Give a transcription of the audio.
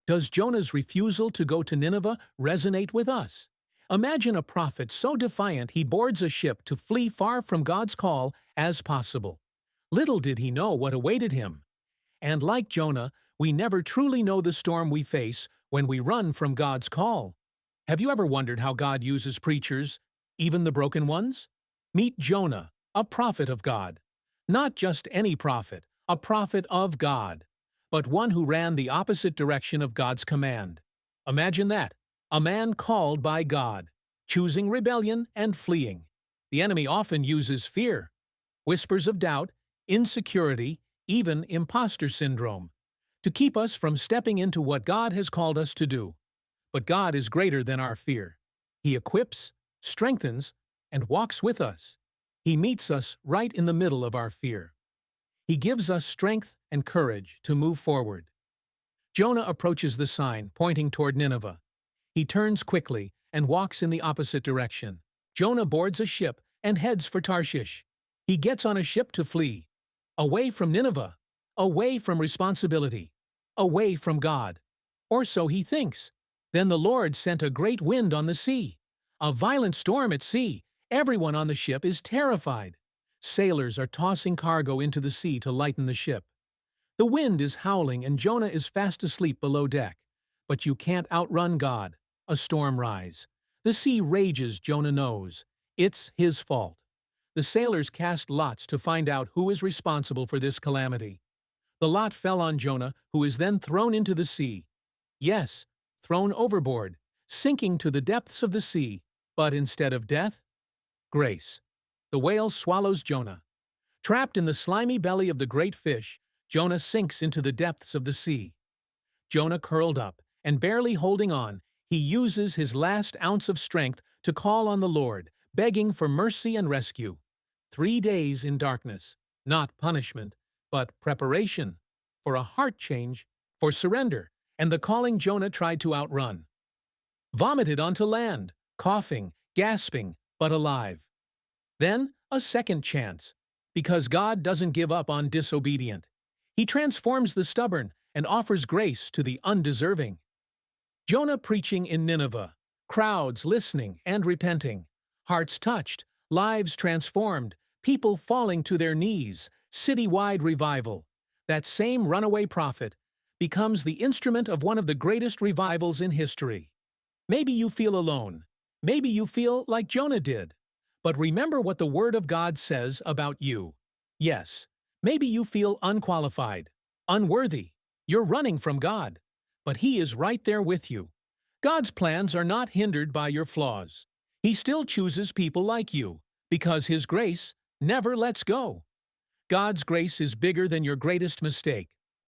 Does Jonah's refusal to go to Nineveh resonate with us? Imagine a prophet so defiant he boards a ship to flee far from God's call as possible. Little did he know what awaited him. And like Jonah, we never truly know the storm we face when we run from God's call. Have you ever wondered how God uses preachers, even the broken ones? Meet Jonah, a prophet of God. Not just any prophet, a prophet of God, but one who ran the opposite direction of God's command. Imagine that, a man called by God, choosing rebellion and fleeing. The enemy often uses fear, whispers of doubt, insecurity, even imposter syndrome, to keep us from stepping into what God has called us to do. But God is greater than our fear. He equips, strengthens, and walks with us. He meets us right in the middle of our fear. He gives us strength and courage to move forward. Jonah approaches the sign pointing toward Nineveh. He turns quickly and walks in the opposite direction. Jonah boards a ship and heads for Tarshish. He gets on a ship to flee, away from Nineveh, away from responsibility, away from God. Or so he thinks. Then the Lord sent a great wind on the sea, a violent storm at sea. Everyone on the ship is terrified. Sailors are tossing cargo into the sea to lighten the ship. The wind is howling and Jonah is fast asleep below deck. But you can't outrun God. A storm rise. The sea rages, Jonah knows. It's his fault. The sailors cast lots to find out who is responsible for this calamity. The lot fell on Jonah, who is then thrown into the sea. Yes, thrown overboard, sinking to the depths of the sea. But instead of death, grace. The whale swallows Jonah. Trapped in the slimy belly of the great fish, Jonah sinks into the depths of the sea. Jonah curled up, and barely holding on, he uses his last ounce of strength to call on the Lord, begging for mercy and rescue. 3 days in darkness, not punishment, but preparation, for a heart change, for surrender, and the calling Jonah tried to outrun. Vomited onto land, coughing, gasping, but alive. Then, a second chance, because God doesn't give up on disobedient. He transforms the stubborn and offers grace to the undeserving. Jonah preaching in Nineveh, crowds listening and repenting, hearts touched, lives transformed, people falling to their knees, citywide revival. That same runaway prophet becomes the instrument of one of the greatest revivals in history. Maybe you feel alone. Maybe you feel like Jonah did. But remember what the Word of God says about you. Yes, maybe you feel unqualified, unworthy. You're running from God. But He is right there with you. God's plans are not hindered by your flaws. He still chooses people like you, because His grace never lets go. God's grace is bigger than your greatest mistake.